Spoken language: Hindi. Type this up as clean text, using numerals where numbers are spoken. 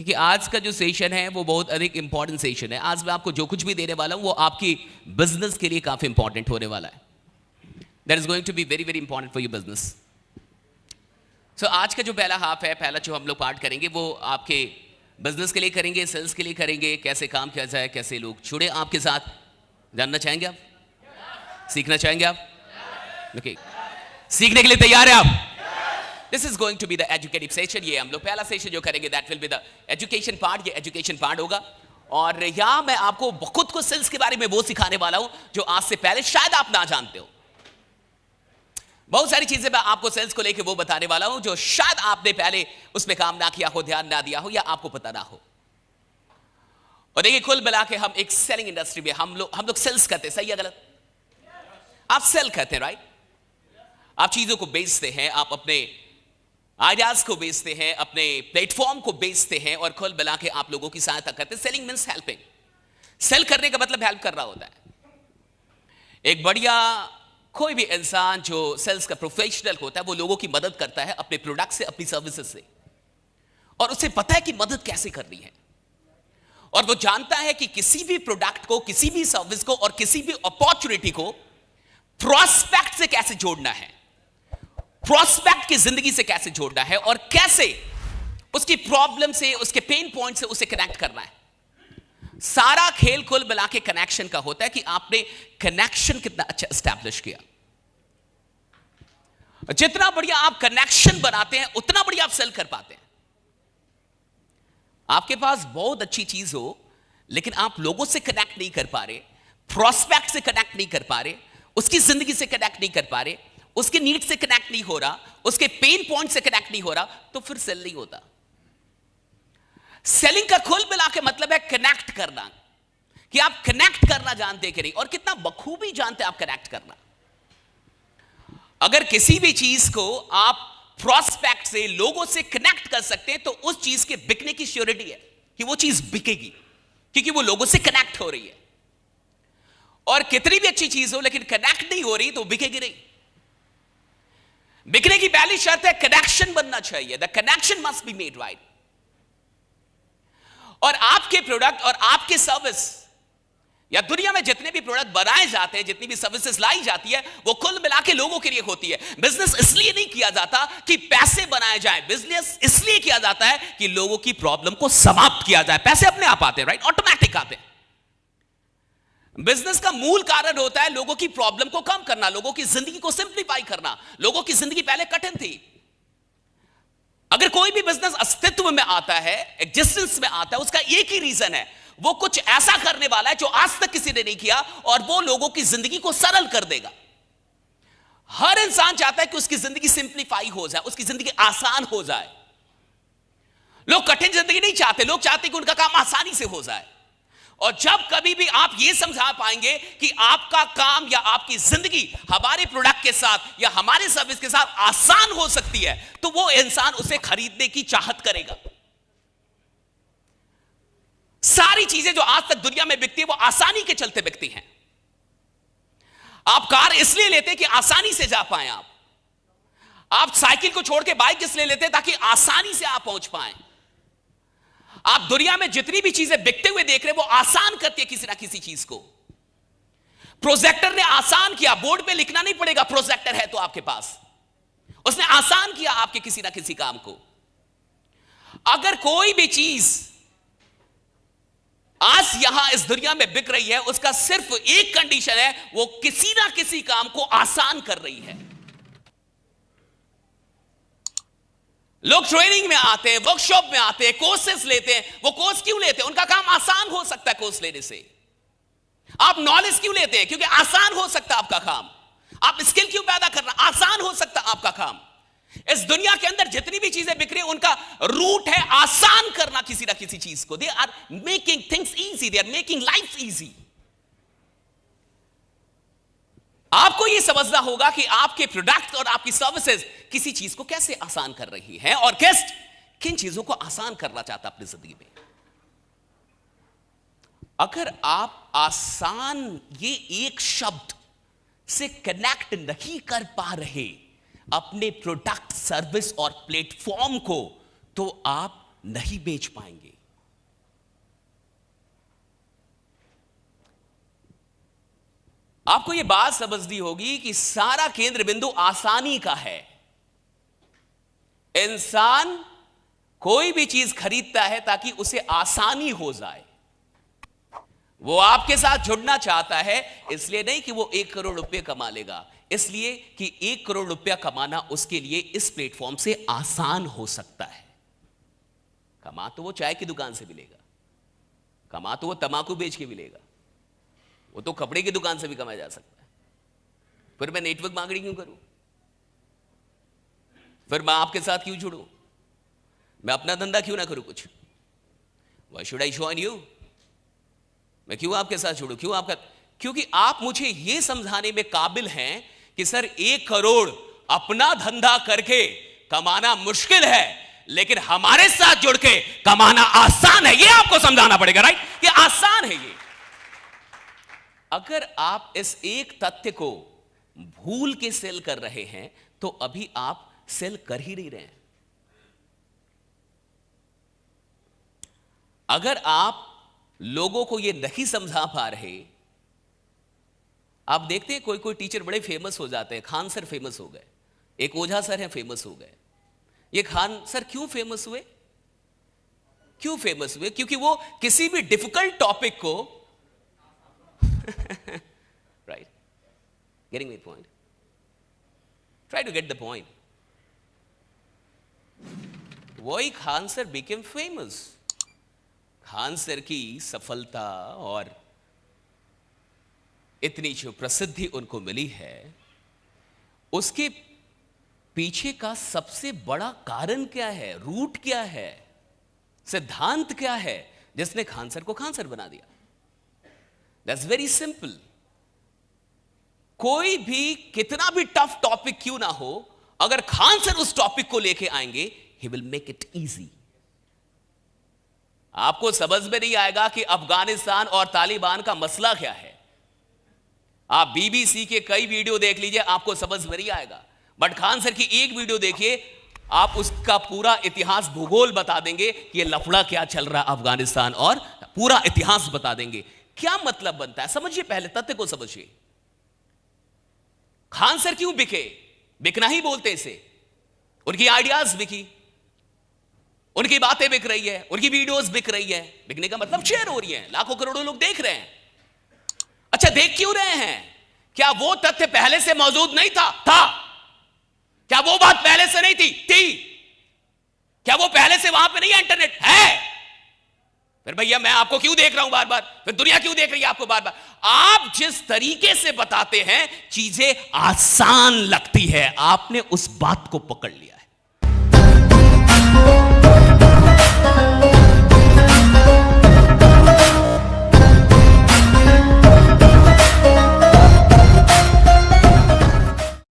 देखिए आज का जो सेशन है वो बहुत अधिक इंपॉर्टेंट सेशन है। आज मैं आपको जो कुछ भी देने वाला हूं वो आपकी बिजनेस के लिए काफी इंपॉर्टेंट होने वाला है। That is going to be very very important for your business. So आज का जो पहला हाफ है, पहला जो हम लोग पार्ट करेंगे वो आपके बिजनेस के लिए करेंगे, सेल्स के लिए करेंगे, कैसे काम किया जाए, कैसे लोग जुड़े आपके साथ। जानना चाहेंगे आप? सीखना चाहेंगे आप? ओके, सीखने के लिए तैयार है आप? This is going to be the educative session। ये हम लोग पहला सेशन जो करेंगे that will be the education part। ये education part होगा और यहाँ मैं आपको खुद को सेल्स के बारे में वो सिखाने वाला हूँ जो आज से पहले शायद आप ना जानते हो। बहुत सारी चीजें मैं आपको सेल्स को लेके वो बताने वाला हूँ जो शायद आपने पहले उस पर काम ना किया हो, ध्यान ना दिया हो या आपको पता ना हो। और देखिए कुल मिला के हम एक सेलिंग इंडस्ट्री में हम लोग सेल्स करते हैं, सही या गलत? आप सेल करते हैं, राइट? आप चीजों को बेचते हैं, आप अपने आइडियाज को बेचते हैं, अपने प्लेटफॉर्म को बेचते हैं और कुल मिला के आप लोगों की सहायता करते हैं। Selling means helping. सेल करने का मतलब हेल्प कर रहा होता है। एक बढ़िया कोई भी इंसान जो सेल्स का प्रोफेशनल होता है वो लोगों की मदद करता है अपने प्रोडक्ट से, अपनी सर्विसेज से, और उसे पता है कि मदद कैसे करनी है। और वो जानता है कि किसी भी प्रोडक्ट को, किसी भी सर्विस को और किसी भी अपॉर्चुनिटी को प्रोस्पेक्ट से कैसे जोड़ना है, प्रोस्पेक्ट की जिंदगी से कैसे जोड़ना है और कैसे उसकी प्रॉब्लम से, उसके पेन पॉइंट से उसे कनेक्ट करना है। सारा खेल कुल मिला के कनेक्शन का होता है कि आपने कनेक्शन कितना अच्छा एस्टैब्लिश किया। जितना बढ़िया आप कनेक्शन बनाते हैं उतना बढ़िया आप सेल कर पाते हैं। आपके पास बहुत अच्छी चीज हो लेकिन आप लोगों से कनेक्ट नहीं कर पा रहे, प्रोस्पेक्ट से कनेक्ट नहीं कर पा रहे, उसकी जिंदगी से कनेक्ट नहीं कर पा रहे, उसके नीड से कनेक्ट नहीं हो रहा, उसके पेन पॉइंट से कनेक्ट नहीं हो रहा, तो फिर सेल नहीं होता। सेलिंग का कुल मिला के मतलब है कनेक्ट करना, कि आप कनेक्ट करना जानते कि नहीं और कितना बखूबी जानते आप कनेक्ट करना। अगर किसी भी चीज को आप प्रोस्पेक्ट से, लोगों से कनेक्ट कर सकते हैं तो उस चीज के बिकने की श्योरिटी है कि वो चीज बिकेगी, क्योंकि वो लोगों से कनेक्ट हो रही है। और कितनी भी अच्छी चीज हो लेकिन कनेक्ट नहीं हो रही तो बिकेगी नहीं। बिकने की पहली शर्त है कनेक्शन बनना चाहिए। The connection must be made right. और आपके प्रोडक्ट और आपके सर्विस या दुनिया में जितने भी प्रोडक्ट बनाए जाते हैं, जितनी भी सर्विसेज लाई जाती है, वो कुल मिला के लोगों के लिए होती है। बिजनेस इसलिए नहीं किया जाता कि पैसे बनाए जाए, बिजनेस इसलिए किया जाता है कि लोगों की प्रॉब्लम को समाप्त किया जाए। पैसे अपने आप आते हैं, राइट? ऑटोमेटिक आते हैं। बिजनेस का मूल कारण होता है लोगों की प्रॉब्लम को कम करना, लोगों की जिंदगी को सिंप्लीफाई करना। लोगों की जिंदगी पहले कठिन थी। अगर कोई भी बिजनेस अस्तित्व में आता है, एग्जिस्टेंस में आता है, उसका एक ही रीजन है, वो कुछ ऐसा करने वाला है जो आज तक किसी ने नहीं किया और वो लोगों की जिंदगी को सरल कर देगा। हर इंसान चाहता है कि उसकी जिंदगी सिंप्लीफाई हो जाए, उसकी जिंदगी आसान हो जाए। लोग कठिन जिंदगी नहीं चाहते, लोग चाहते हैं कि उनका काम आसानी से हो जाए। और जब कभी भी आप ये समझा पाएंगे कि आपका काम या आपकी जिंदगी हमारे प्रोडक्ट के साथ या हमारे सर्विस के साथ आसान हो सकती है, तो वो इंसान उसे खरीदने की चाहत करेगा। सारी चीजें जो आज तक दुनिया में बिकती है वो आसानी के चलते बिकती हैं। आप कार इसलिए लेते हैं कि आसानी से जा पाए। आप साइकिल को छोड़ के बाइक इसलिए लेते हैं ताकि आसानी से आप पहुंच पाए। आप दुनिया में जितनी भी चीजें बिकते हुए देख रहे हैं वो आसान करती है किसी ना किसी चीज को। प्रोजेक्टर ने आसान किया, बोर्ड पे लिखना नहीं पड़ेगा, प्रोजेक्टर है तो आपके पास, उसने आसान किया आपके किसी ना किसी काम को। अगर कोई भी चीज आज यहां इस दुनिया में बिक रही है, उसका सिर्फ एक कंडीशन है, वो किसी ना किसी काम को आसान कर रही है। लोग ट्रेनिंग में आते हैं, वर्कशॉप में आते हैं, कोर्सेस लेते हैं। वो कोर्स क्यों लेते हैं? उनका काम आसान हो सकता है कोर्स लेने से। आप नॉलेज क्यों लेते हैं? क्योंकि आसान हो सकता है आपका काम। आप स्किल क्यों पैदा करना? आसान हो सकता है आपका काम। इस दुनिया के अंदर जितनी भी चीजें बिक रही हैं उनका रूट है आसान करना किसी ना किसी चीज को। They are making things easy, they are making life easy. आपको यह समझना होगा कि आपके प्रोडक्ट और आपकी सर्विसेज किसी चीज को कैसे आसान कर रही है और गेस्ट किन चीजों को आसान करना चाहता अपनी जिंदगी में। अगर आप आसान ये एक शब्द से कनेक्ट नहीं कर पा रहे अपने प्रोडक्ट, सर्विस और प्लेटफॉर्म को, तो आप नहीं बेच पाएंगे। आपको यह बात समझनी होगी कि सारा केंद्र बिंदु आसानी का है। इंसान कोई भी चीज खरीदता है ताकि उसे आसानी हो जाए। वो आपके साथ जुड़ना चाहता है, इसलिए नहीं कि वो 1 करोड़ रुपए कमा लेगा, इसलिए कि 1 करोड़ रुपया कमाना उसके लिए इस प्लेटफॉर्म से आसान हो सकता है। कमा तो वो चाय की दुकान से मिलेगा, कमा तो वो तंबाकू बेच के मिलेगा, वो तो कपड़े की दुकान से भी कमाया जा सकता है। फिर मैं नेटवर्क मार्केटिंग क्यों करूं? फिर मैं आपके साथ क्यों जुड़ूं? मैं अपना धंधा क्यों ना करूं कुछ? Why should I join you? मैं क्यों आपके साथ जुड़ूं? क्यों आपका? क्योंकि आप मुझे यह समझाने में काबिल हैं कि सर 1 करोड़ अपना धंधा करके कमाना मुश्किल है, लेकिन हमारे साथ जुड़ के कमाना आसान है। यह आपको समझाना पड़ेगा, राइट? कि आसान है ये। अगर आप इस एक तथ्य को भूल के सेल कर रहे हैं तो अभी आप सेल कर ही नहीं रहे हैं। अगर आप लोगों को यह नहीं समझा पा रहे, आप देखते हैं कोई कोई टीचर बड़े फेमस हो जाते हैं। खान सर फेमस हो गए, एक ओझा सर हैं फेमस हो गए। ये खान सर क्यों फेमस हुए? क्यों फेमस हुए? क्योंकि वो किसी भी डिफिकल्ट टॉपिक को right, getting my point, try to get the point. वही Khan sir became famous. Khan sir की सफलता और इतनी जो प्रसिद्धि उनको मिली है, उसके पीछे का सबसे बड़ा कारण क्या है? रूट क्या है? सिद्धांत क्या है जिसने खान सर को खान सर बना दिया? That's very simple. कोई भी कितना भी टफ टॉपिक क्यों ना हो, अगर खान सर उस टॉपिक को लेके आएंगे, he will make it easy. आपको समझ में नहीं आएगा कि अफगानिस्तान और तालिबान का मसला क्या है। आप बीबीसी के कई वीडियो देख लीजिए, आपको समझ में नहीं आएगा। बट खान सर की एक वीडियो देखिए, आप उसका पूरा इतिहास भूगोल बता देंगे कि ये लफड़ा क्या चल रहा है अफगानिस्तान, और पूरा इतिहास बता देंगे। क्या मतलब बनता है? समझिए, पहले तथ्य को समझिए। खान सर क्यों बिके? बिकना ही बोलते इसे। उनकी आइडियाज बिकी, उनकी बातें बिक रही है, उनकी वीडियोस बिक रही है। बिकने का मतलब शेयर हो रही है, लाखों करोड़ों लोग देख रहे हैं। अच्छा, देख क्यों रहे हैं? क्या वो तथ्य पहले से मौजूद नहीं था? क्या वो बात पहले से नहीं थी? क्या वो पहले से वहां पे नहीं है? इंटरनेट है। फिर भैया मैं आपको क्यों देख रहा हूं बार बार? फिर दुनिया क्यों देख रही है आपको बार बार? आप जिस तरीके से बताते हैं, चीजें आसान लगती है। आपने उस बात को पकड़ लिया है।